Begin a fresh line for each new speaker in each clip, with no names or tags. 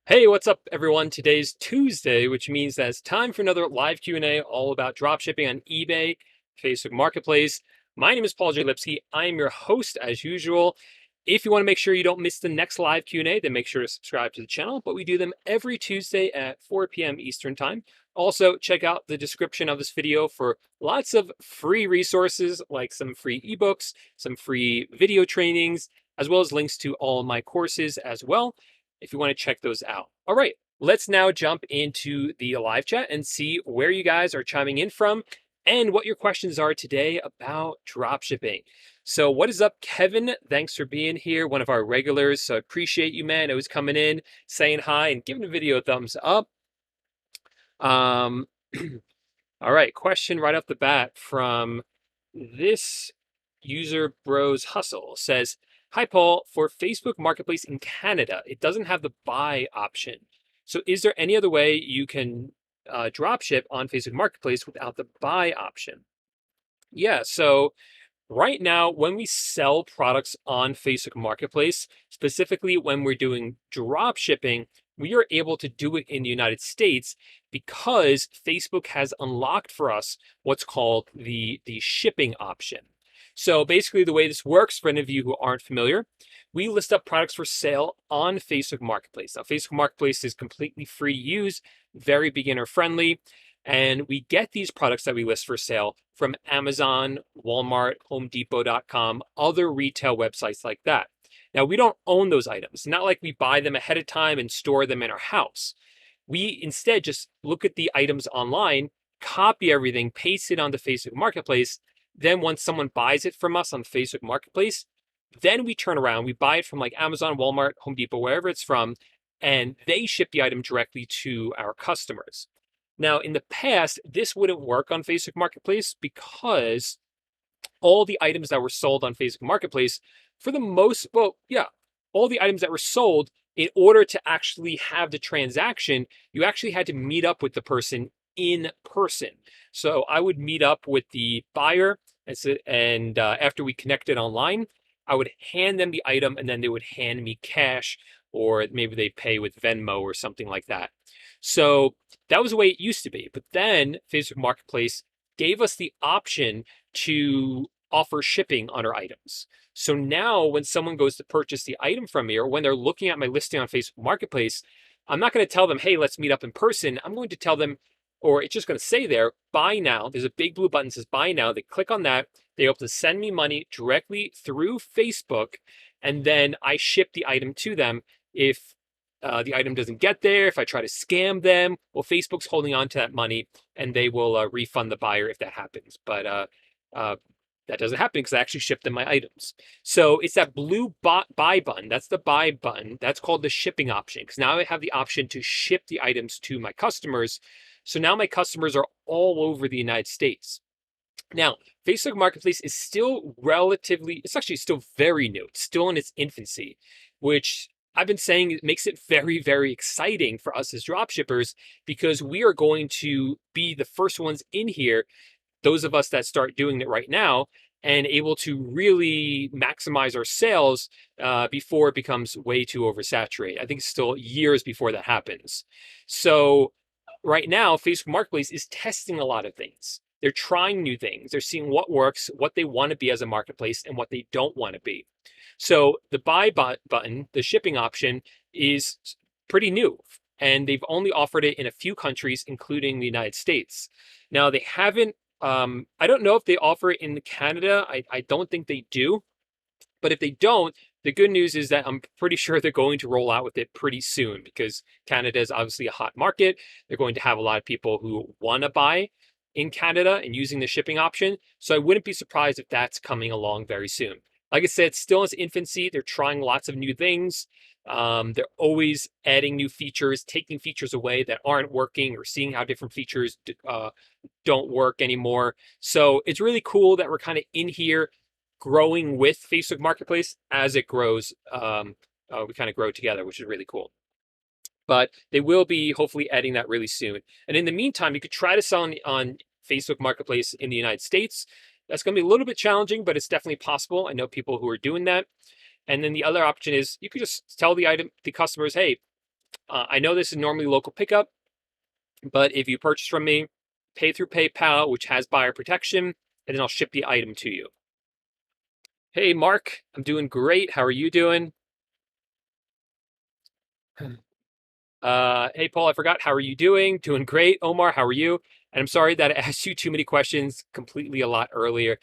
Hey, what's up, everyone? Today's Tuesday, which means that it's time for another live Q&A all about dropshipping on eBay, Facebook Marketplace. My name is Paul J Lipsky. I am your host as usual. If you want to make sure you don't miss the next live Q&A, then make sure to subscribe to the channel. But we do them every Tuesday at 4 p.m. Eastern Time. Also, check out the description of this video for lots of free resources, like some free ebooks, some free video trainings, as well as links to all of my courses as well, if you want to check those out. All right, let's now jump into the live chat and see where you guys are chiming in from and what your questions are today about dropshipping. So what is up, Kevin? Thanks for being here, one of our regulars. So I appreciate you, man. Always coming in, saying hi, and giving the video a thumbs up. All right, question right off the bat from this user Bros Hustle says, "Hi Paul, for Facebook Marketplace in Canada, it doesn't have the buy option. So is there any other way you can drop ship on Facebook Marketplace without the buy option?" Yeah, so right now, when we sell products on Facebook Marketplace, specifically when we're doing drop shipping, we are able to do it in the United States because Facebook has unlocked for us what's called the shipping option. So basically, the way this works, for any of you who aren't familiar, we list up products for sale on Facebook Marketplace. Now, Facebook Marketplace is completely free to use, very beginner friendly. And we get these products that we list for sale from Amazon, Walmart, HomeDepot.com, other retail websites like that. Now, we don't own those items. Not like we buy them ahead of time and store them in our house. We instead just look at the items online, copy everything, paste it onto Facebook Marketplace. Then once someone buys it from us on Facebook Marketplace, then we turn around, we buy it from like Amazon, Walmart, Home Depot, wherever it's from, and they ship the item directly to our customers. Now, in the past, this wouldn't work on Facebook Marketplace because all the items that were sold on Facebook Marketplace, for the most, well, yeah, all the items that were sold, in order to actually have the transaction, you actually had to meet up with the person in person. So I would meet up with the buyer, and after we connected online, I would hand them the item, and then they would hand me cash, or maybe they'd pay with Venmo or something like that. So that was the way it used to be. But then Facebook Marketplace gave us the option to offer shipping on our items. So now when someone goes to purchase the item from me, or when they're looking at my listing on Facebook Marketplace, I'm not going to tell them, hey, let's meet up in person. I'm going to tell them, or it's just going to say there, buy now. There's a big blue button that says buy now. They click on that. They're able to send me money directly through Facebook, and then I ship the item to them. If the item doesn't get there, if I try to scam them, well, Facebook's holding on to that money, and they will refund the buyer if that happens. But that doesn't happen because I actually shipped them my items. So it's that blue buy button. That's the buy button. That's called the shipping option, because now I have the option to ship the items to my customers. So now my customers are all over the United States. Now, Facebook Marketplace is still relatively, it's actually still very new. It's still in its infancy, which I've been saying it makes it very, very exciting for us as dropshippers, because we are going to be the first ones in here, those of us that start doing it right now, and able to really maximize our sales before it becomes way too oversaturated. I think it's still years before that happens. So right now, Facebook Marketplace is testing a lot of things. They're trying new things. They're seeing what works, what they want to be as a marketplace, and what they don't want to be. So the buy button, the shipping option, is pretty new, and they've only offered it in a few countries, including the United States. Now, they haven't, I don't know if they offer it in Canada. I don't think they do. But if they don't, the good news is that I'm pretty sure they're going to roll out with it pretty soon, because Canada is obviously a hot market. They're going to have a lot of people who want to buy in Canada and using the shipping option. So I wouldn't be surprised if that's coming along very soon. Like I said, still in its infancy. They're trying lots of new things. They're always adding new features, taking features away that aren't working, or seeing how different features don't work anymore. So it's really cool that we're kind of in here growing with Facebook Marketplace. As it grows, we kind of grow together, which is really cool. But they will be hopefully adding that really soon. And in the meantime, you could try to sell on Facebook Marketplace in the United States. That's going to be a little bit challenging, but it's definitely possible. I know people who are doing that. And then the other option is you could just tell the customers, hey, I know this is normally local pickup, but if you purchase from me, pay through PayPal, which has buyer protection, and then I'll ship the item to you. Hey, Mark, I'm doing great. How are you doing? Hey, Paul, I forgot. How are you doing? Doing great. Omar, how are you? And I'm sorry that I asked you too many questions completely a lot earlier.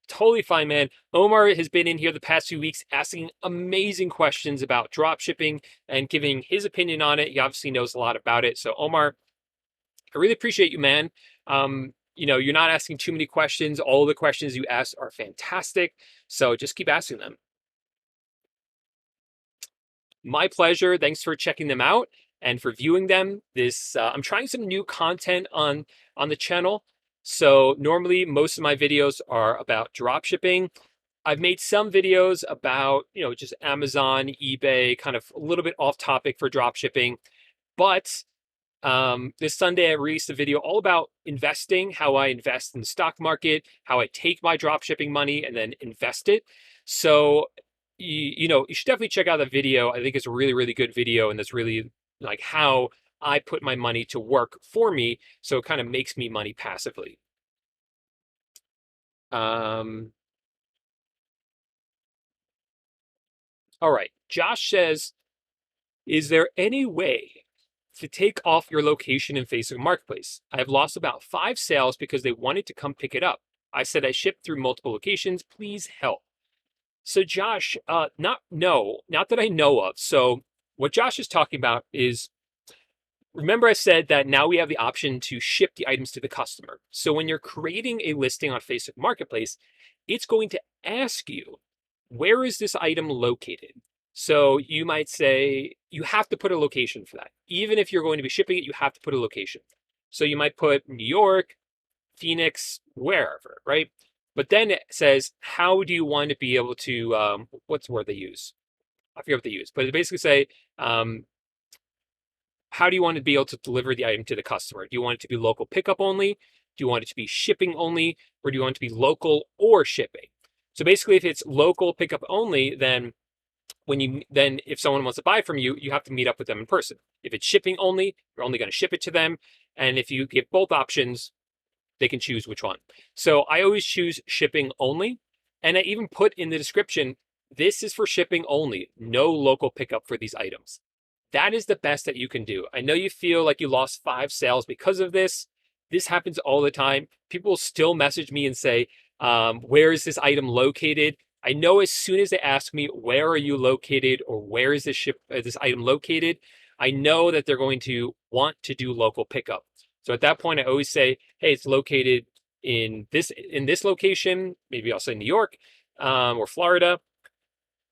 Totally fine, man. Omar has been in here the past few weeks asking amazing questions about drop shipping and giving his opinion on it. He obviously knows a lot about it. So, Omar, I really appreciate you, man. You're not asking too many questions. All the questions you ask are fantastic. So just keep asking them. My pleasure. Thanks for checking them out and for viewing them. I'm trying some new content on the channel. So normally most of my videos are about drop shipping. I've made some videos about, just Amazon, eBay, kind of a little bit off topic for drop shipping. But this Sunday, I released a video all about investing, how I invest in the stock market, how I take my drop shipping money and then invest it. So, you should definitely check out the video. I think it's a really, really good video. And that's really like how I put my money to work for me. So it kind of makes me money passively. All right. Josh says, is there any way to take off your location in Facebook Marketplace? I have lost about 5 sales because they wanted to come pick it up. I said I shipped through multiple locations. Please help. So Josh, not that I know of. So what Josh is talking about is, remember I said that now we have the option to ship the items to the customer. So when you're creating a listing on Facebook Marketplace, it's going to ask you, where is this item located? So you might say you have to put a location for that. Even if you're going to be shipping it, you have to put a location. So you might put New York, Phoenix, wherever, right? But then it says, how do you want to be able to, what's the word they use? I forget what they use, but it basically say, how do you want to be able to deliver the item to the customer? Do you want it to be local pickup only? Do you want it to be shipping only? Or do you want it to be local or shipping? So basically, if it's local pickup only, then if someone wants to buy from you, you have to meet up with them in person. If it's shipping only, you're only going to ship it to them. And if you give both options, they can choose which one. So I always choose shipping only. And I even put in the description, this is for shipping only, no local pickup for these items. That is the best that you can do. I know you feel like you lost 5 sales because of this. This happens all the time. People still message me and say, where is this item located? I know as soon as they ask me, where are you located or where is this item located? I know that they're going to want to do local pickup. So at that point, I always say, hey, it's located in this location. Maybe I'll say New York or Florida,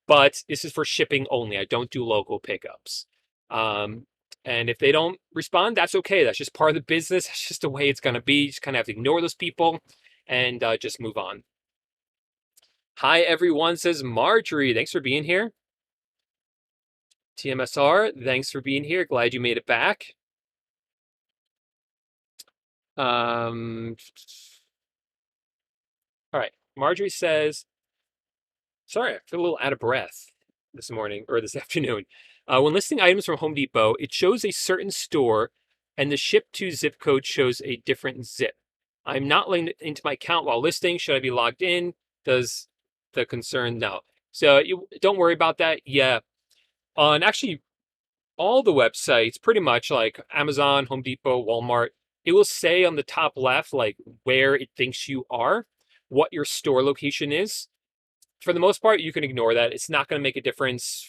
but this is for shipping only. I don't do local pickups. And if they don't respond, that's okay. That's just part of the business. That's just the way it's going to be. You just kind of have to ignore those people and just move on. Hi, everyone, says Marjorie. Thanks for being here. TMSR, thanks for being here. Glad you made it back. All right. Marjorie says, sorry, I feel a little out of breath this morning or this afternoon. When listing items from Home Depot, it shows a certain store and the ship to zip code shows a different zip. I'm not logged into my account while listing. Should I be logged in? Does the concern no? So you don't worry about that. Yeah. On actually all the websites, pretty much like Amazon, Home Depot, Walmart, it will say on the top left, like where it thinks you are, what your store location is. For the most part, you can ignore that. It's not going to make a difference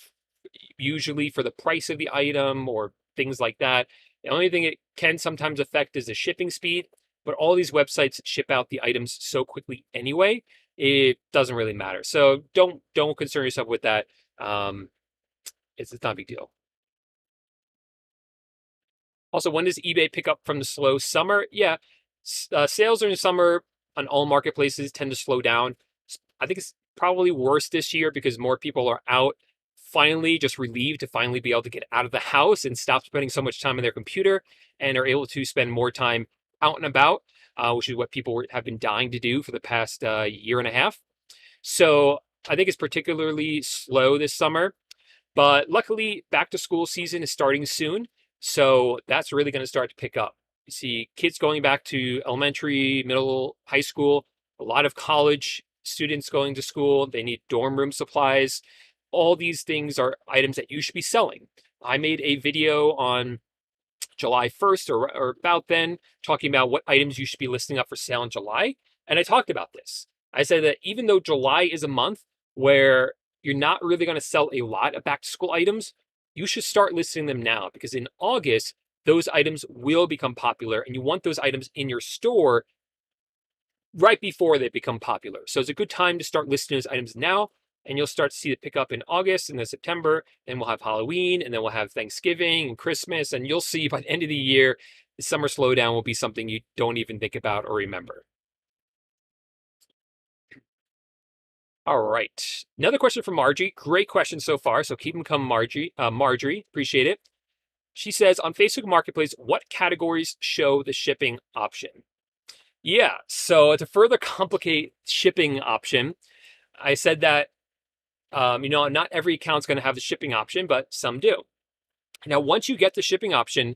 usually for the price of the item or things like that. The only thing it can sometimes affect is the shipping speed, but all these websites ship out the items so quickly anyway, it doesn't really matter. So don't concern yourself with that. It's not a big deal. Also, when does eBay pick up from the slow summer? Yeah, sales during the summer on all marketplaces tend to slow down. I think it's probably worse this year because more people are out, finally just relieved to finally be able to get out of the house and stop spending so much time on their computer and are able to spend more time out and about, which is what people have been dying to do for the past year and a half. So I think it's particularly slow this summer. But luckily, back to school season is starting soon. So that's really going to start to pick up. You see kids going back to elementary, middle, high school, a lot of college students going to school. They need dorm room supplies. All these things are items that you should be selling. I made a video on July 1st or about then, talking about what items you should be listing up for sale in July. And I talked about this. I said that even though July is a month where you're not really going to sell a lot of back to school items, you should start listing them now, because in August, those items will become popular and you want those items in your store right before they become popular. So it's a good time to start listing those items now, and you'll start to see it pick up in August and then September. Then we'll have Halloween, and then we'll have Thanksgiving and Christmas, and you'll see by the end of the year, the summer slowdown will be something you don't even think about or remember. All right. Another question from Margie. Great question so far. So keep them coming, Margie. Marjorie, appreciate it. She says, on Facebook Marketplace, what categories show the shipping option? Yeah, so to further complicate shipping option, I said that, not every account's going to have the shipping option, but some do. Now, once you get the shipping option,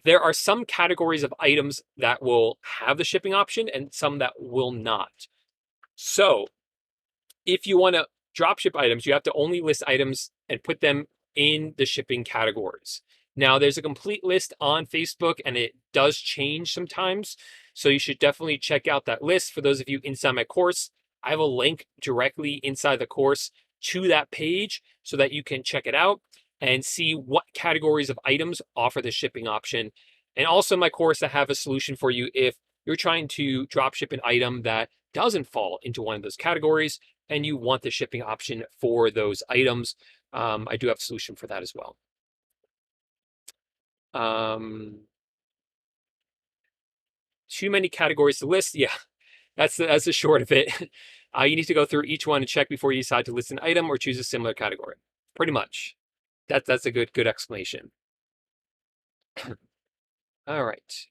there are some categories of items that will have the shipping option and some that will not. So if you want to drop ship items, you have to only list items and put them in the shipping categories. Now, there's a complete list on Facebook, and it does change sometimes. So you should definitely check out that list. For those of you inside my course, I have a link directly inside the course to that page so that you can check it out and see what categories of items offer the shipping option. And also in my course, I have a solution for you if you're trying to drop ship an item that doesn't fall into one of those categories and you want the shipping option for those items. I do have a solution for that as well. Too many categories to list. Yeah, that's the short of it. You need to go through each one and check before you decide to list an item or choose a similar category. Pretty much. That's a good explanation. All right.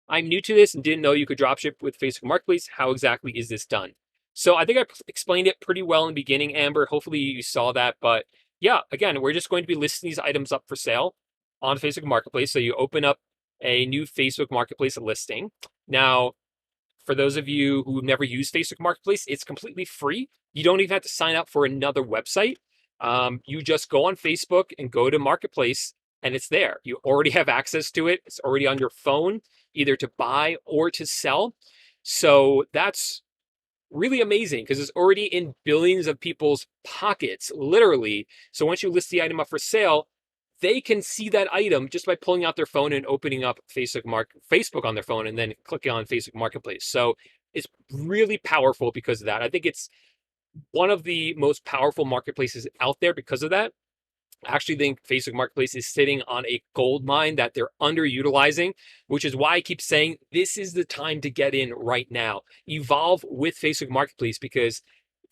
I'm new to this and didn't know you could dropship with Facebook Marketplace. How exactly is this done? So I think I explained it pretty well in the beginning, Amber. Hopefully you saw that. But yeah, again, we're just going to be listing these items up for sale on Facebook Marketplace. So you open up a new Facebook Marketplace listing. Now, for those of you who never used Facebook Marketplace, it's completely free. You don't even have to sign up for another website. You just go on Facebook and go to Marketplace, and it's there. You already have access to it. It's already on your phone, either to buy or to sell. So that's really amazing because it's already in billions of people's pockets, literally. So once you list the item up for sale, they can see that item just by pulling out their phone and opening up Facebook on their phone and then clicking on Facebook Marketplace. So it's really powerful because of that. I think it's one of the most powerful marketplaces out there because of that. I actually think Facebook Marketplace is sitting on a gold mine that they're underutilizing, which is why I keep saying this is the time to get in right now. Evolve with Facebook Marketplace because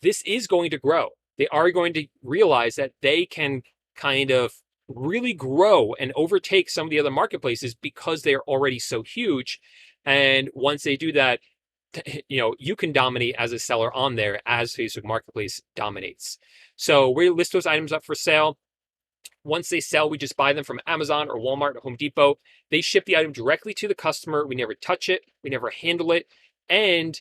this is going to grow. They are going to realize that they can kind of really grow and overtake some of the other marketplaces because they're already so huge. And once they do that, you can dominate as a seller on there as Facebook Marketplace dominates. So we list those items up for sale. Once they sell, we just buy them from Amazon or Walmart or Home Depot. They ship the item directly to the customer. We never touch it. We never handle it. And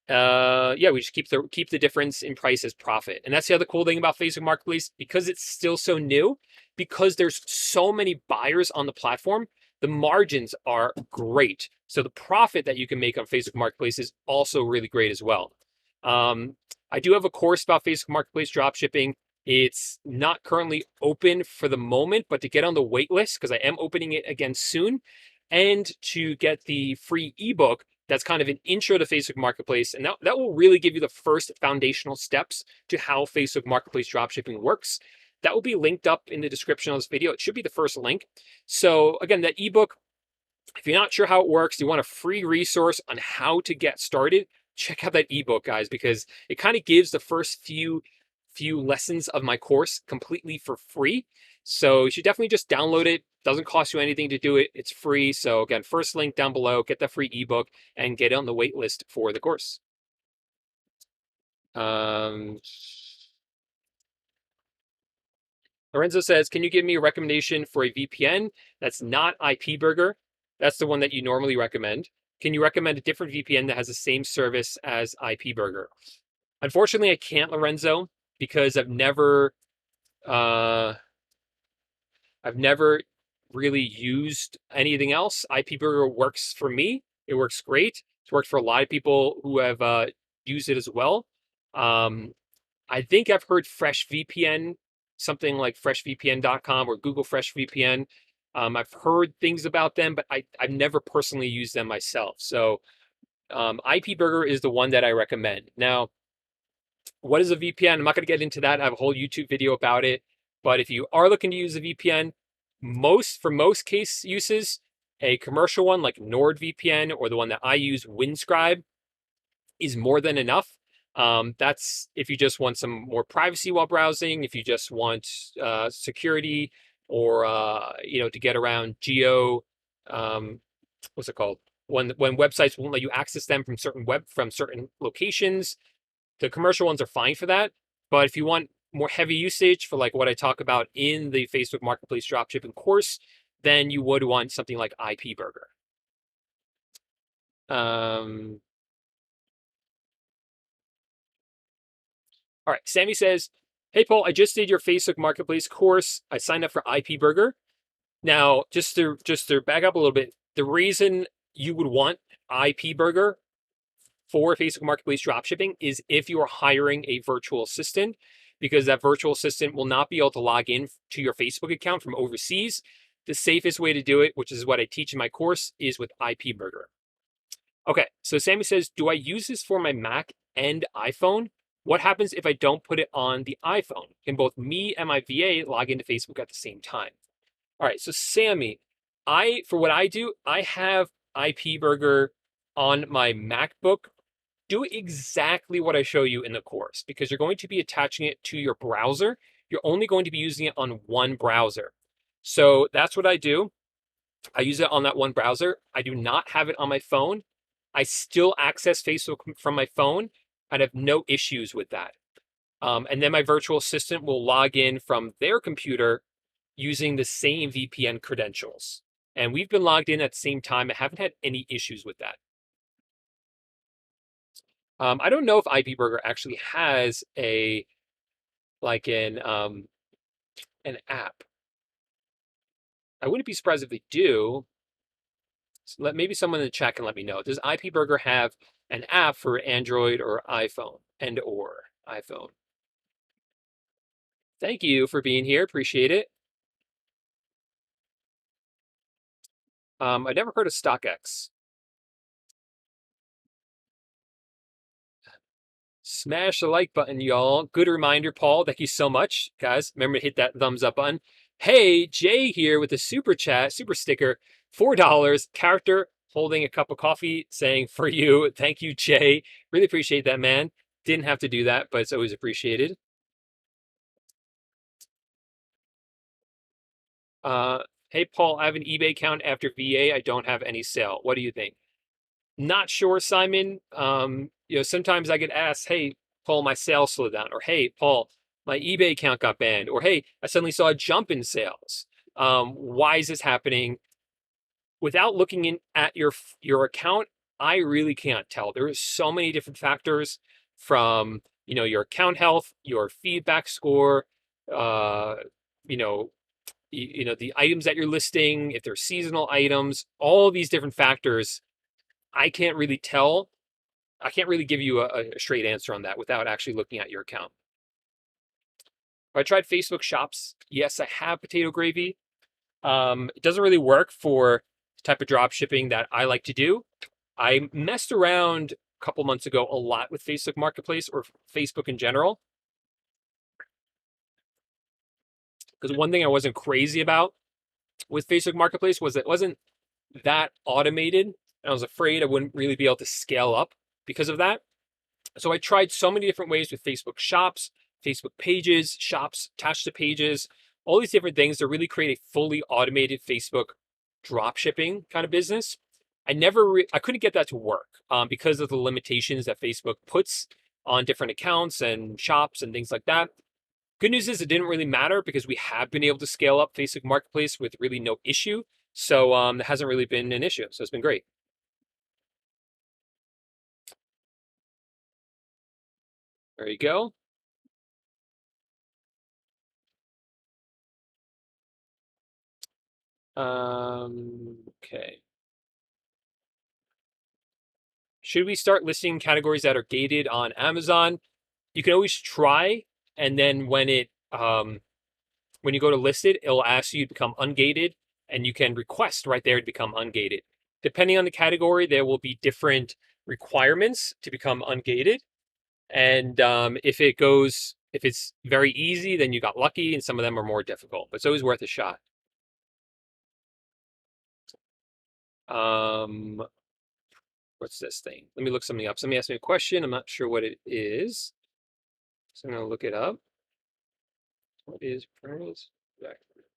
we just keep the difference in price as profit. And that's the other cool thing about Facebook Marketplace, because it's still so new, because there's so many buyers on the platform, the margins are great. So the profit that you can make on Facebook Marketplace is also really great as well. I do have a course about Facebook Marketplace dropshipping. It's not currently open for the moment, but to get on the wait list, because I am opening it again soon, and to get the free ebook, that's kind of an intro to Facebook Marketplace. And that will really give you the first foundational steps to how Facebook Marketplace dropshipping works. That will be linked up in the description of this video. It should be the first link. So again, that ebook, if you're not sure how it works, you want a free resource on how to get started, check out that ebook, guys, because it kind of gives the first few lessons of my course completely for free. So you should definitely just download it. Doesn't cost you anything to do it. It's free. So again, first link down below, get the free ebook and get on the wait list for the course. Lorenzo says, can you give me a recommendation for a VPN that's not IP Burger? That's the one that you normally recommend. Can you recommend a different VPN that has the same service as IP Burger? Unfortunately, I can't, Lorenzo, because uh, I've never really used anything else. IP Burger works for me. It works great. It's worked for a lot of people who have used it as well. Um, I think I've heard Fresh VPN, something like freshvpn.com or Google Fresh VPN. I've heard things about them, but I've never personally used them myself. So IP Burger is the one that I recommend. Now, what is a VPN? I'm not going to get into that. I have a whole YouTube video about it. But if you are looking to use a VPN, for most case uses, a commercial one like NordVPN or the one that I use, Windscribe, is more than enough. That's if you just want some more privacy while browsing, if you just want security, or to get around geo, what's it called? When websites won't let you access them from certain locations, the commercial ones are fine for that. But if you want more heavy usage for like what I talk about in the Facebook Marketplace dropshipping course, then you would want something like IP Burger. All right, Sammy says, hey, Paul, I just did your Facebook Marketplace course. I signed up for IP Burger. Now, just to back up a little bit, the reason you would want IP Burger for Facebook Marketplace dropshipping is if you are hiring a virtual assistant, because that virtual assistant will not be able to log in to your Facebook account from overseas. The safest way to do it, which is what I teach in my course, is with IP Burger. Okay, so Sammy says, do I use this for my Mac and iPhone? What happens if I don't put it on the iPhone? Can both me and my VA log into Facebook at the same time? All right, so Sammy, for what I do, I have IP Burger on my MacBook. Do exactly what I show you in the course, because you're going to be attaching it to your browser. You're only going to be using it on one browser. So that's what I do. I use it on that one browser. I do not have it on my phone. I still access Facebook from my phone. I'd have no issues with that. And then my virtual assistant will log in from their computer using the same VPN credentials. And we've been logged in at the same time. I haven't had any issues with that. I don't know if IP Burger actually has an app. I wouldn't be surprised if they do. So maybe someone in the chat can let me know. Does IP Burger have an app for Android or iPhone or iPhone? Thank you for being here. Appreciate it. I never heard of StockX. Smash the like button, y'all. Good reminder, Paul. Thank you so much, guys. Remember to hit that thumbs up button. Hey, Jay here with a super chat, super sticker, $4. Character holding a cup of coffee saying for you. Thank you, Jay. Really appreciate that, man. Didn't have to do that, but it's always appreciated. Hey, Paul, I have an eBay account after VA. I don't have any sale. What do you think? Not sure, Simon. Sometimes I get asked, hey, Paul, my sales slowed down, or hey, Paul, my eBay account got banned, or hey, I suddenly saw a jump in sales. Why is this happening? Without looking at your account, I really can't tell. There are so many different factors, from your account health, your feedback score, the items that you're listing, if they're seasonal items, all these different factors. I can't really tell. I can't really give you a straight answer on that without actually looking at your account. I tried Facebook Shops. Yes, I have Potato Gravy. It doesn't really work for the type of drop shipping that I like to do. I messed around a couple months ago a lot with Facebook Marketplace, or Facebook in general, because one thing I wasn't crazy about with Facebook Marketplace was it wasn't that automated. And I was afraid I wouldn't really be able to scale up because of that. So I tried so many different ways with Facebook Shops, Facebook Pages, Shops attached to Pages, all these different things to really create a fully automated Facebook drop shipping kind of business. I couldn't get that to work because of the limitations that Facebook puts on different accounts and shops and things like that. Good news is it didn't really matter because we have been able to scale up Facebook Marketplace with really no issue. So that hasn't really been an issue. So it's been great. There you go. Okay. Should we start listing categories that are gated on Amazon? You can always try, and then when you go to list it, it'll ask you to become ungated, and you can request right there to become ungated. Depending on the category, there will be different requirements to become ungated. And if it's very easy, then you got lucky, and some of them are more difficult. But it's always worth a shot. What's this thing? Let me look something up. Somebody asked me a question. I'm not sure what it is, so I'm gonna look it up. What is price backers?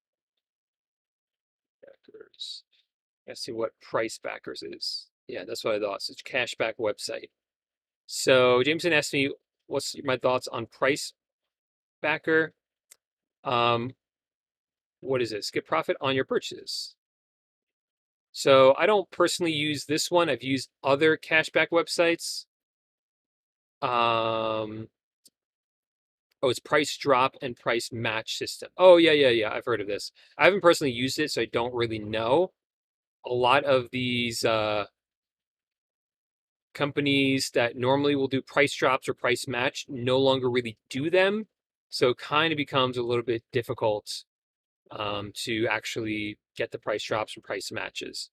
Let's see what price backers is. Yeah, that's what I thought. So it's a cashback website. So Jameson asked me, what's my thoughts on price backer? What is it? Skip profit on your purchases. So I don't personally use this one. I've used other cashback websites. Oh, it's price drop and price match system. Oh, yeah. I've heard of this. I haven't personally used it, so I don't really know. A lot of these companies that normally will do price drops or price match no longer really do them. So it kind of becomes a little bit difficult to actually get the price drops and price matches.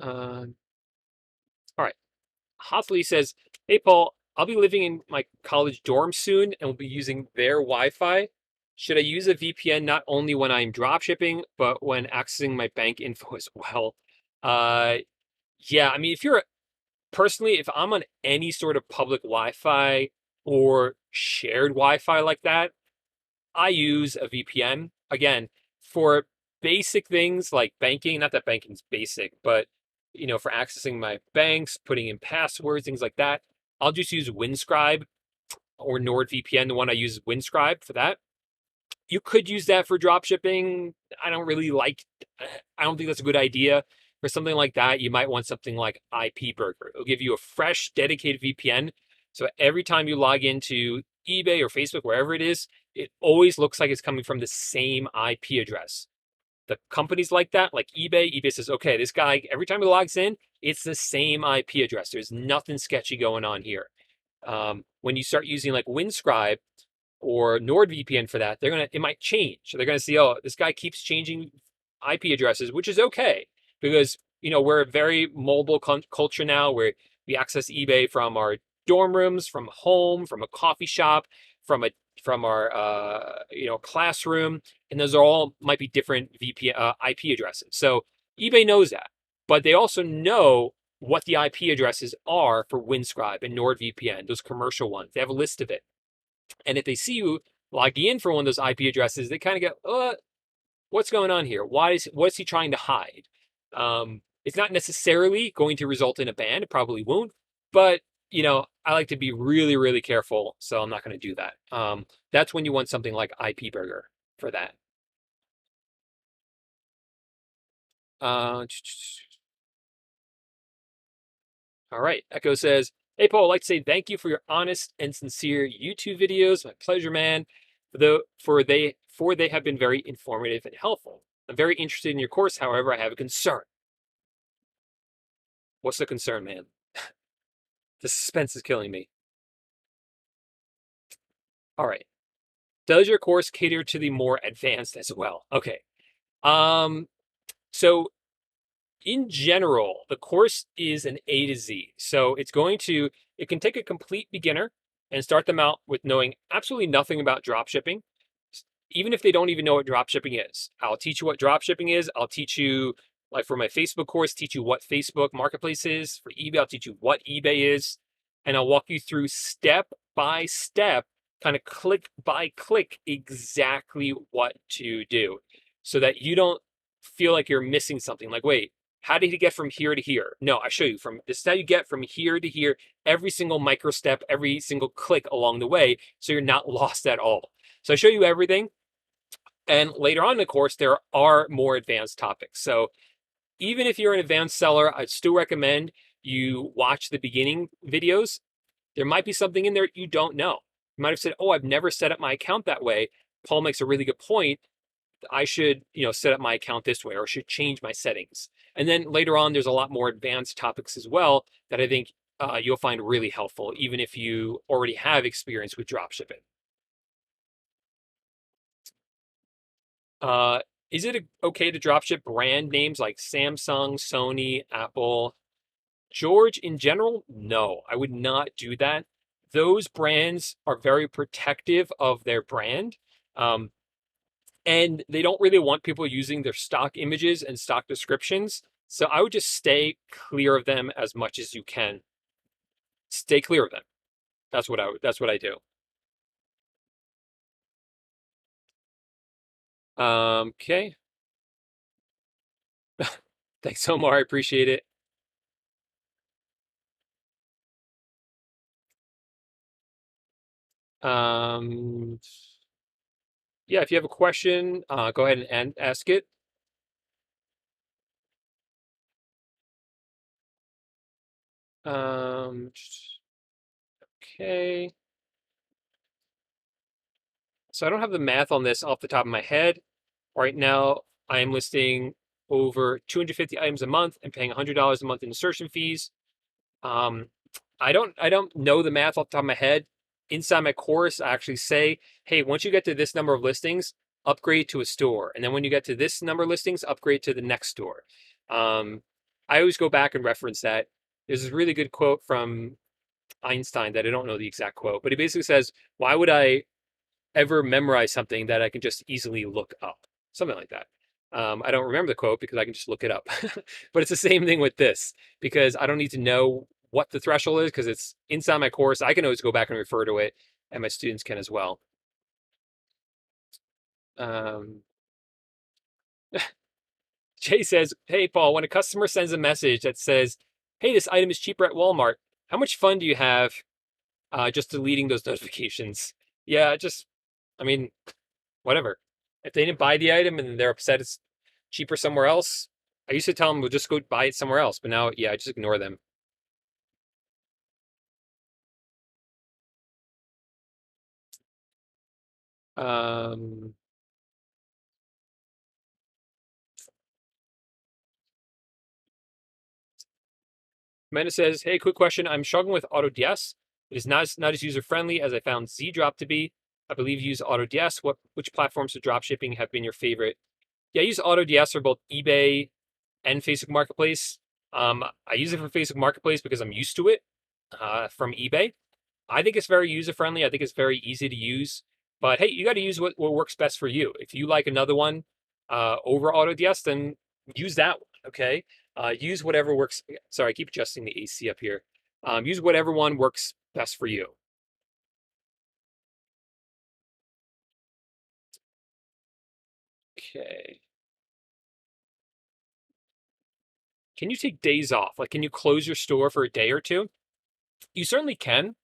All right. Hotley says, hey, Paul, I'll be living in my college dorm soon and will be using their Wi-Fi. Should I use a VPN not only when I'm drop shipping, but when accessing my bank info as well? Uh, yeah, I mean, if I'm on any sort of public Wi-Fi or shared Wi-Fi like that, I use a VPN. Again, for basic things like banking, not that banking's basic, but for accessing my banks, putting in passwords, things like that, I'll just use Windscribe or NordVPN. The one I use is Windscribe for that. You could use that for drop shipping. I don't think that's a good idea. For something like that, you might want something like IP Burger. It'll give you a fresh, dedicated VPN. So every time you log into eBay or Facebook, wherever it is, it always looks like it's coming from the same IP address. The companies like that, like eBay says, okay, this guy, every time he logs in, it's the same IP address. There's nothing sketchy going on here. When you start using like Windscribe or NordVPN for that, it might change. So they're gonna see, oh, this guy keeps changing IP addresses, which is okay because we're a very mobile culture now where we access eBay from our dorm rooms, from home, from a coffee shop, from our classroom, and those are all might be different IP addresses. So eBay knows that, but they also know what the IP addresses are for Windscribe and NordVPN, those commercial ones. They have a list of it. And if they see you logging in for one of those IP addresses, they kind of go, what's going on here? What's he trying to hide? It's not necessarily going to result in a ban. It probably won't. But, I like to be really, really careful. So I'm not going to do that. That's when you want something like IP Burger for that. All right. Echo says, hey, Paul, I'd like to say thank you for your honest and sincere YouTube videos. My pleasure, man. For they have been very informative and helpful. I'm very interested in your course. However, I have a concern. What's the concern, man? The suspense is killing me. All right. Does your course cater to the more advanced as well? Okay. So in general, the course is an A to Z. So it can take a complete beginner and start them out with knowing absolutely nothing about dropshipping, even if they don't even know what dropshipping is. I'll teach you what dropshipping is. I'll teach you, like for my Facebook course, teach you what Facebook Marketplace is. For eBay, I'll teach you what eBay is. And I'll walk you through step by step, kind of click by click, exactly what to do so that you don't feel like you're missing something. Like, wait, how did he get from here to here? No, I show you from this is how you get from here to here, every single micro step, every single click along the way, so you're not lost at all. So I show you everything. And later on in the course, there are more advanced topics. So even if you're an advanced seller, I'd still recommend you watch the beginning videos. There might be something in there you don't know. You might have said, oh, I've never set up my account that way. Paul makes a really good point. I should, set up my account this way, or should change my settings. And then later on, there's a lot more advanced topics as well that I think you'll find really helpful, even if you already have experience with dropshipping. Is it okay to dropship brand names like Samsung, Sony, Apple? George, in general, no, I would not do that. Those brands are very protective of their brand. Um, and they don't really want people using their stock images and stock descriptions. So I would just stay clear of them as much as you can. Stay clear of them. That's what I do. Okay. Thanks, Omar. I appreciate it. Um, yeah, if you have a question, go ahead and ask it. Um, okay. So I don't have the math on this off the top of my head. Right now, I am listing over 250 items a month and paying $100 a month in insertion fees. Um, I don't know the math off the top of my head. Inside my course, I actually say, hey, once you get to this number of listings, upgrade to a store. And then when you get to this number of listings, upgrade to the next store. I always go back and reference that. There's this really good quote from Einstein that I don't know the exact quote, but he basically says, why would I ever memorize something that I can just easily look up? Something like that. I don't remember the quote because I can just look it up. But it's the same thing with this because I don't need to know what the threshold is because it's inside my course. I can always go back and refer to it, and my students can as well. Um, Jay says, hey, Paul, when a customer sends a message that says, hey, this item is cheaper at Walmart, how much fun do you have just deleting those notifications? Yeah, I mean, whatever. If they didn't buy the item and they're upset it's cheaper somewhere else, I used to tell them we'll just go buy it somewhere else. But now, yeah, I just ignore them. Um, Amanda says, hey, quick question. I'm struggling with AutoDS. It is not as user friendly as I found ZDrop to be. I believe you use AutoDS. Which platforms for drop shipping have been your favorite? Yeah, I use AutoDS for both eBay and Facebook Marketplace. I use it for Facebook Marketplace because I'm used to it from eBay. I think it's very user friendly. I think it's very easy to use. But hey, you got to use what works best for you. If you like another one over AutoDS, then use that one. Okay. Use whatever works. Sorry, I keep adjusting the AC up here. Use whatever one works best for you. Okay. Can you take days off? Like, can you close your store for a day or two? You certainly can.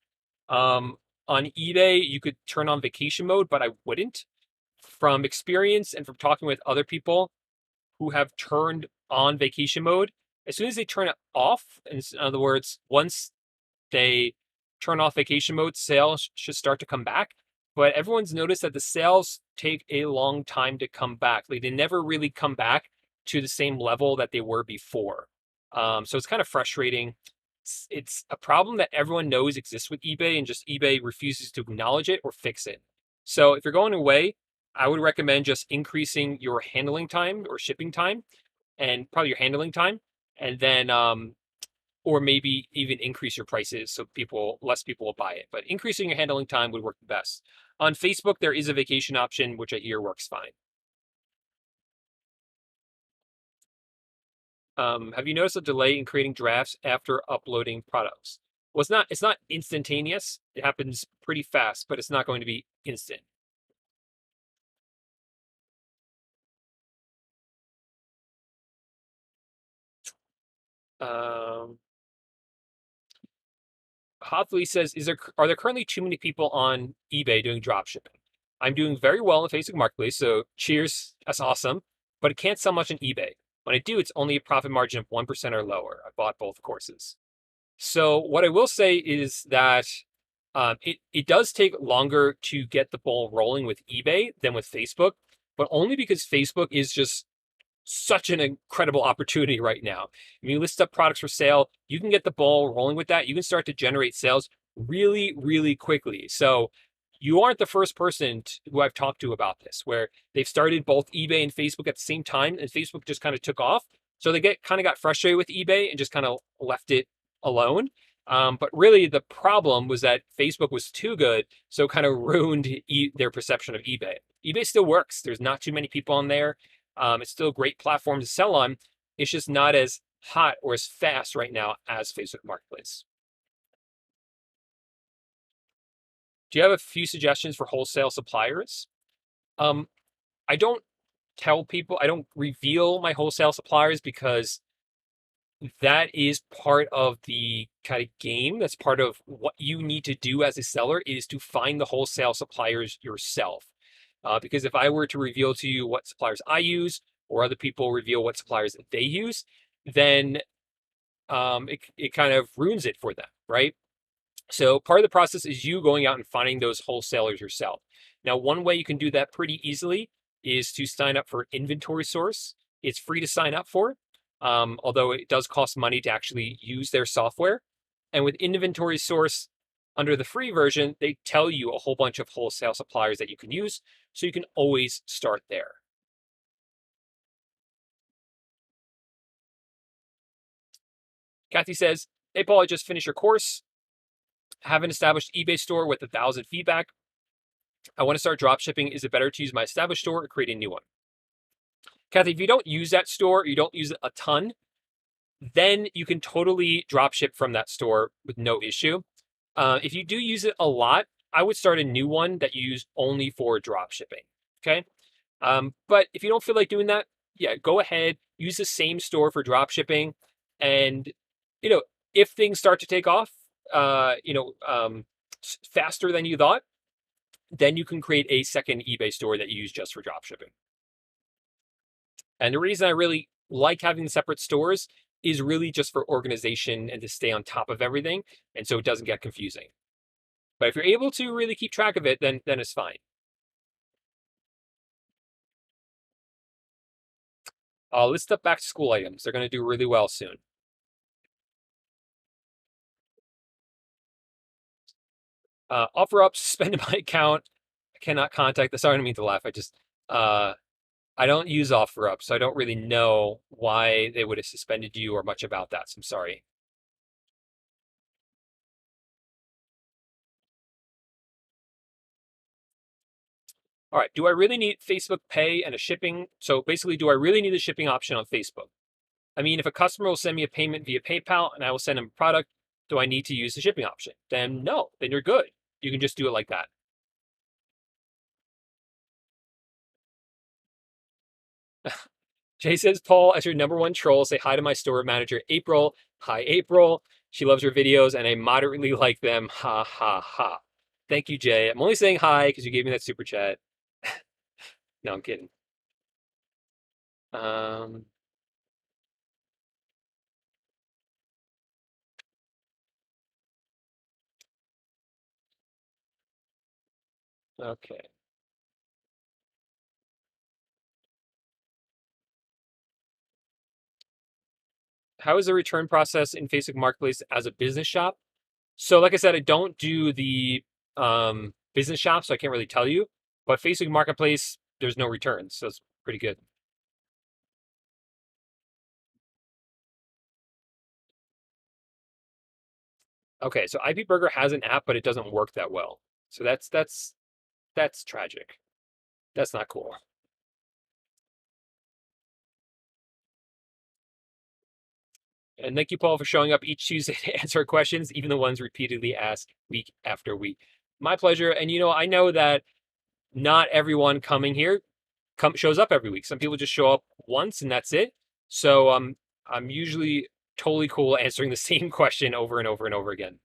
On eBay, you could turn on vacation mode, but I wouldn't. From experience and from talking with other people who have turned on vacation mode, as soon as they turn it off, in other words, once they turn off vacation mode, sales should start to come back. But everyone's noticed that the sales take a long time to come back. Like they never really come back to the same level that they were before. So it's kind of frustrating. It's a problem that everyone knows exists with eBay, and just eBay refuses to acknowledge it or fix it. So if you're going away, I would recommend just increasing your handling time or shipping time, and probably your handling time, and then or maybe even increase your prices so less people will buy it. But increasing your handling time would work the best. On Facebook, there is a vacation option, which I hear works fine. Have you noticed a delay in creating drafts after uploading products? Well, it's not instantaneous. It happens pretty fast, but it's not going to be instant. Um, Hopley says, are there currently too many people on eBay doing drop shipping? I'm doing very well in Facebook Marketplace, so cheers, that's awesome. But it can't sell much on eBay. When I do, it's only a profit margin of 1% or lower. I bought both courses. So what I will say is that it does take longer to get the ball rolling with eBay than with Facebook, but only because Facebook is just such an incredible opportunity right now. When you list up products for sale, you can get the ball rolling with that. You can start to generate sales really, really quickly. So you aren't the first person who I've talked to about this, where they've started both eBay and Facebook at the same time, and Facebook just kind of took off. So they got frustrated with eBay and just kind of left it alone. But really, the problem was that Facebook was too good, so it kind of ruined their perception of eBay. eBay still works. There's not too many people on there. It's still a great platform to sell on. It's just not as hot or as fast right now as Facebook Marketplace. Do you have a few suggestions for wholesale suppliers? Um, I don't tell people, I don't reveal my wholesale suppliers because that is part of the kind of game. That's part of what you need to do as a seller is to find the wholesale suppliers yourself. Because if I were to reveal to you what suppliers I use, or other people reveal what suppliers that they use, then it kind of ruins it for them, right? So part of the process is you going out and finding those wholesalers yourself. Now, one way you can do that pretty easily is to sign up for Inventory Source. It's free to sign up for, although it does cost money to actually use their software. And with Inventory Source, under the free version, they tell you a whole bunch of wholesale suppliers that you can use, so you can always start there. Kathy says, hey, Paul, I just finished your course. I have an established eBay store with 1,000 feedback. I want to start drop shipping. Is it better to use my established store or create a new one? Kathy, if you don't use that store, you don't use it a ton, then you can totally drop ship from that store with no issue. If you do use it a lot, I would start a new one that you use only for drop shipping. Okay. But if you don't feel like doing that, yeah, go ahead, use the same store for drop shipping. And, you know, if things start to take off, faster than you thought, then you can create a second eBay store that you use just for drop shipping. And the reason I really like having separate stores is really just for organization and to stay on top of everything. And so it doesn't get confusing. But if you're able to really keep track of it, then it's fine. List up back to school items. They're going to do really well soon. Offer up, suspended my account. I cannot contact the. Sorry, I didn't mean to laugh. I don't use offer up, so I don't really know why they would have suspended you or much about that. So I'm sorry. All right. Do I really need Facebook Pay and a shipping? So basically, do I really need a shipping option on Facebook? I mean, if a customer will send me a payment via PayPal and I will send them a product, do I need to use the shipping option? Then no, then you're good. You can just do it like that. Jay says, Paul, as your #1 troll, say hi to my store manager, April. Hi, April. She loves your videos and I moderately like them. Ha, ha, ha. Thank you, Jay. I'm only saying hi because you gave me that super chat. No, I'm kidding. Um, okay. How is the return process in Facebook Marketplace as a business shop? So, like I said, I don't do the business shop, so I can't really tell you. But Facebook Marketplace, there's no returns, so it's pretty good. Okay, so IP Burger has an app, but it doesn't work that well. So that's tragic. That's not cool. And thank you, Paul, for showing up each Tuesday to answer our questions, even the ones repeatedly asked week after week. My pleasure. And I know that not everyone coming here shows up every week. Some people just show up once and that's it. So I'm usually totally cool answering the same question over and over and over again.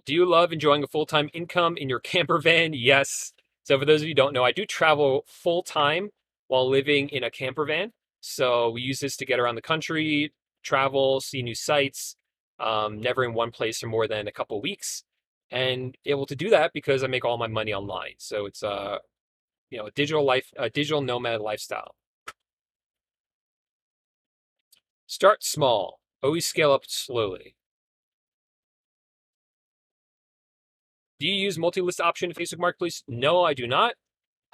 Do you love enjoying a full-time income in your camper van? Yes. So for those of you who don't know, I do travel full-time while living in a camper van. So we use this to get around the country, travel, see new sites, never in one place for more than a couple of weeks, and able to do that because I make all my money online. So it's a digital nomad lifestyle. Start small, always scale up slowly. Do you use multi-list option in Facebook Marketplace? No, I do not.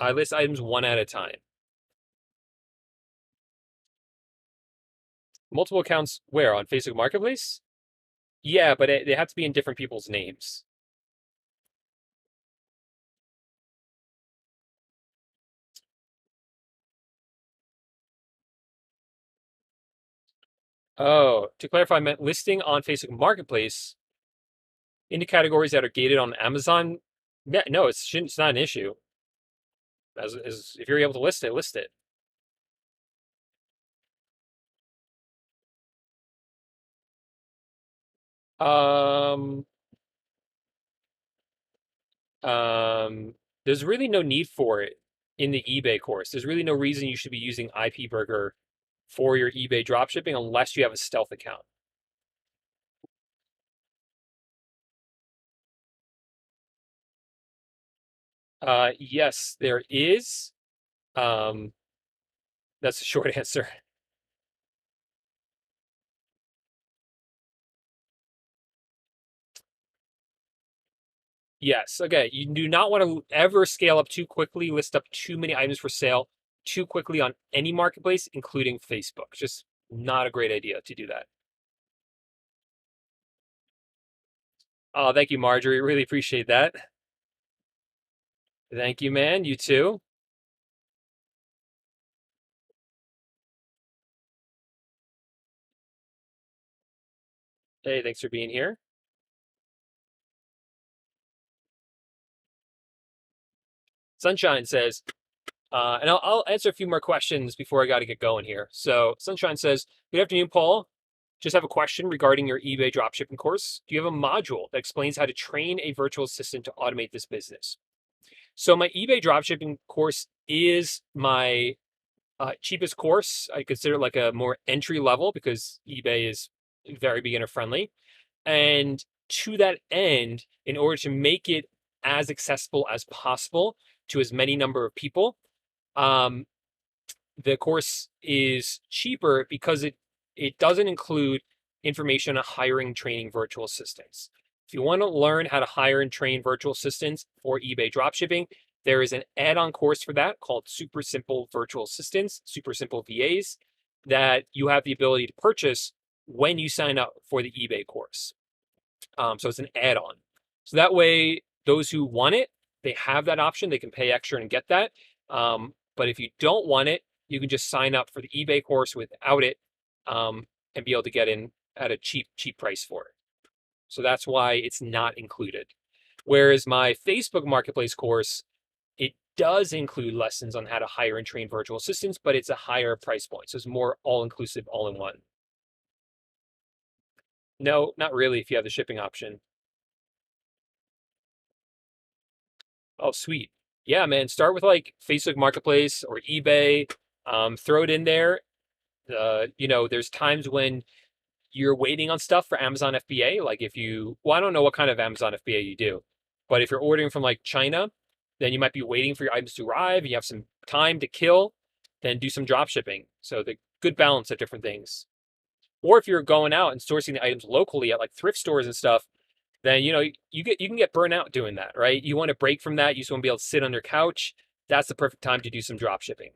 I list items one at a time. Multiple accounts where? On Facebook Marketplace? Yeah, but they have to be in different people's names. Oh, to clarify, I meant listing on Facebook Marketplace into categories that are gated on Amazon. Yeah, no, it's not an issue. As if you're able to list it, list it. Um, there's really no need for it in the eBay course. There's really no reason you should be using IP Burger for your eBay dropshipping unless you have a stealth account. Yes, there is. Um, that's the short answer. Yes. Okay. You do not want to ever scale up too quickly, list up too many items for sale too quickly on any marketplace, including Facebook. Just not a great idea to do that. Oh, thank you, Marjorie. Really appreciate that. Thank you, man. You too. Hey, thanks for being here. Sunshine says, and I'll answer a few more questions before I got to get going here. So, Sunshine says, good afternoon, Paul. Just have a question regarding your eBay dropshipping course. Do you have a module that explains how to train a virtual assistant to automate this business? So, my eBay dropshipping course is my cheapest course. I consider it like a more entry level because eBay is very beginner friendly. And to that end, in order to make it as accessible as possible to as many number of people, um, the course is cheaper because it doesn't include information on hiring, training virtual assistants. If you want to learn how to hire and train virtual assistants for eBay dropshipping, there is an add-on course for that called Super Simple Virtual Assistants, Super Simple VAs, that you have the ability to purchase when you sign up for the eBay course. So it's an add-on. So that way, those who want it, they have that option. They can pay extra and get that. But if you don't want it, you can just sign up for the eBay course without it, and be able to get in at a cheap price for it. So that's why it's not included. Whereas my Facebook Marketplace course, it does include lessons on how to hire and train virtual assistants, but it's a higher price point. So it's more all-inclusive, all-in-one. No, not really if you have the shipping option. Oh, sweet. Yeah, man. Start with like Facebook Marketplace or eBay. Throw it in there. There's times when you're waiting on stuff for Amazon FBA. Like well, I don't know what kind of Amazon FBA you do, but if you're ordering from like China, then you might be waiting for your items to arrive. You have some time to kill, then do some drop shipping. So the good balance of different things. Or if you're going out and sourcing the items locally at like thrift stores and stuff, then you can get burnt out doing that, right? You want to break from that. You just want to be able to sit on your couch. That's the perfect time to do some drop shipping.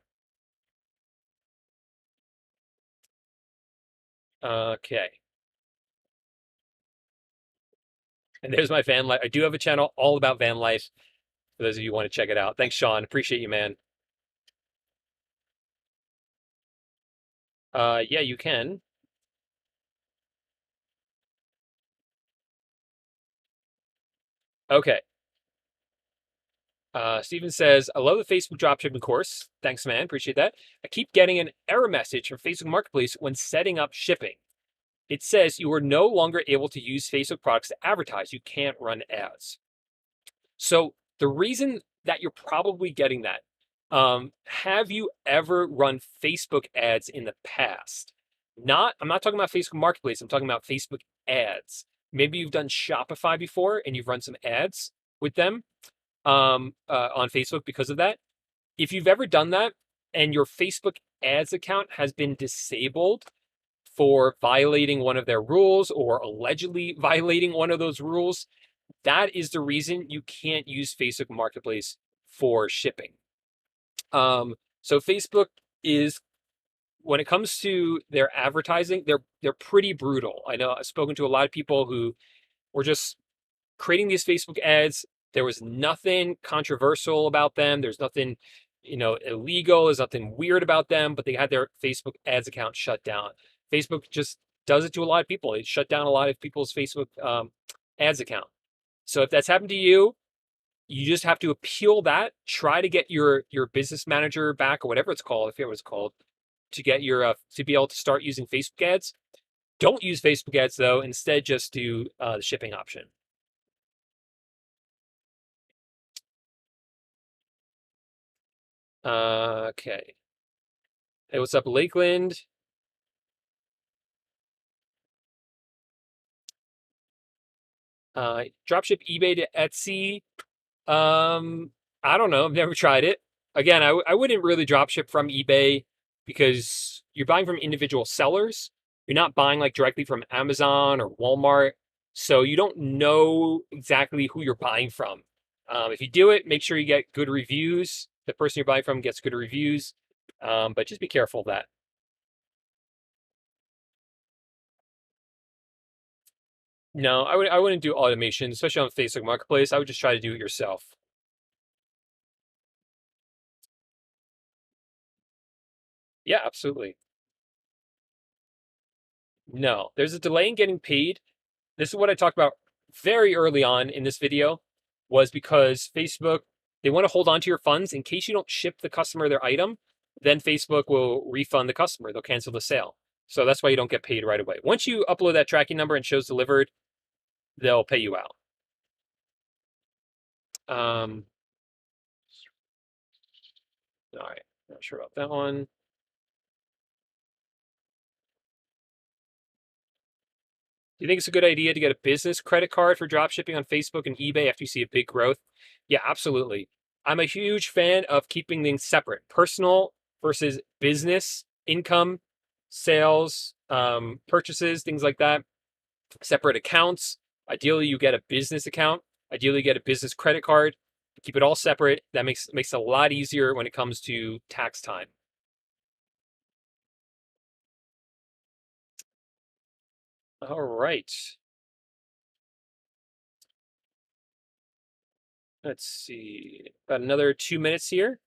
Okay. And there's my van life. I do have a channel all about van life for those of you who want to check it out. Thanks, Sean. Appreciate you, man. Yeah, you can. Okay. Steven says, I love the Facebook dropshipping course. Thanks, man. Appreciate that. I keep getting an error message from Facebook Marketplace when setting up shipping. It says you are no longer able to use Facebook products to advertise. You can't run ads. So the reason that you're probably getting that, have you ever run Facebook ads in the past? I'm not talking about Facebook Marketplace. I'm talking about Facebook ads. Maybe you've done Shopify before and you've run some ads with them on Facebook because of that. If you've ever done that and your Facebook ads account has been disabled for violating one of their rules or allegedly violating one of those rules, that is the reason you can't use Facebook Marketplace for shipping. So Facebook is, when it comes to their advertising, they're pretty brutal. I know I've spoken to a lot of people who were just creating these Facebook ads. There was nothing controversial about them. There's nothing, illegal. There's nothing weird about them, but they had their Facebook ads account shut down. Facebook just does it to a lot of people. It shut down a lot of people's Facebook ads account. So if that's happened to you, you just have to appeal that. Try to get your business manager back or whatever it's called, if it was called, to get your to be able to start using Facebook ads. Don't use Facebook ads though. Instead, just do the shipping option. Okay. Hey, what's up, Lakeland? Dropship eBay to Etsy. I don't know. I've never tried it. Again, I wouldn't really dropship from eBay because you're buying from individual sellers. You're not buying like directly from Amazon or Walmart. So you don't know exactly who you're buying from. If you do it, make sure you get good reviews. The person you're buying from gets good reviews. But just be careful of that. No, I wouldn't do automation, especially on Facebook Marketplace. I would just try to do it yourself. Yeah, absolutely. No, there's a delay in getting paid. This is what I talked about very early on in this video, was because Facebook, they want to hold on to your funds in case you don't ship the customer their item, then Facebook will refund the customer. They'll cancel the sale. So that's why you don't get paid right away. Once you upload that tracking number and shows delivered, they'll pay you out. All right, not sure about that one. Do you think it's a good idea to get a business credit card for drop shipping on Facebook and eBay after you see a big growth? Yeah, absolutely. I'm a huge fan of keeping things separate, personal versus business income, sales, purchases, things like that. Separate accounts. Ideally, you get a business account. Ideally, you get a business credit card. Keep it all separate. That makes it a lot easier when it comes to tax time. All right. Let's see. About another 2 minutes here.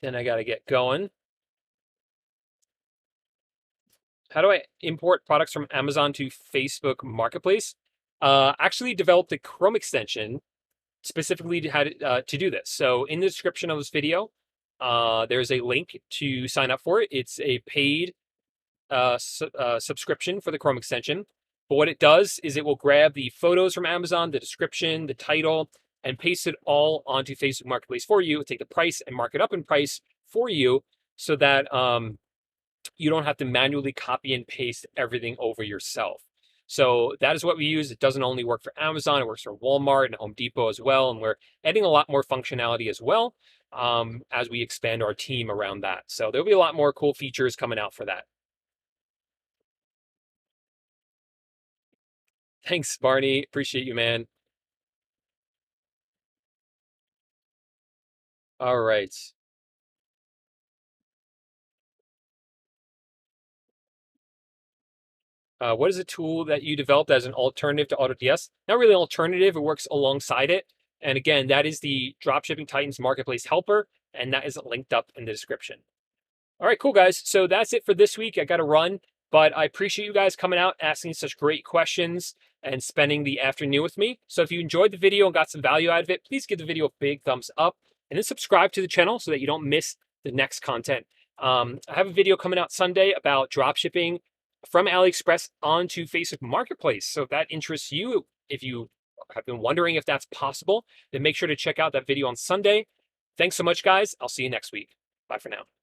Then I got to get going. How do I import products from Amazon to Facebook Marketplace? Actually developed a Chrome extension specifically to do this. So in the description of this video, there's a link to sign up for it. It's a paid subscription for the Chrome extension. But what it does is it will grab the photos from Amazon, the description, the title, and paste it all onto Facebook Marketplace for you. Take the price and mark it up in price for you so that you don't have to manually copy and paste everything over yourself. So that is what we use. It doesn't only work for Amazon, it works for Walmart and Home Depot as well. And we're adding a lot more functionality as well as we expand our team around that. So there'll be a lot more cool features coming out for that. Thanks, Barney. Appreciate you, man. All right. What is a tool that you developed as an alternative to AutoDS? Not really an alternative, it works alongside it. And again, that is the Dropshipping Titans Marketplace Helper, and that is linked up in the description. All right, cool, guys. So that's it for this week. I got to run, but I appreciate you guys coming out, asking such great questions. and spending the afternoon with me. So if you enjoyed the video and got some value out of it, please give the video a big thumbs up and then subscribe to the channel so that you don't miss the next content. I have a video coming out Sunday about dropshipping from AliExpress onto Facebook Marketplace. So if that interests you, if you have been wondering if that's possible, then make sure to check out that video on Sunday. Thanks so much, guys. I'll see you next week. Bye for now.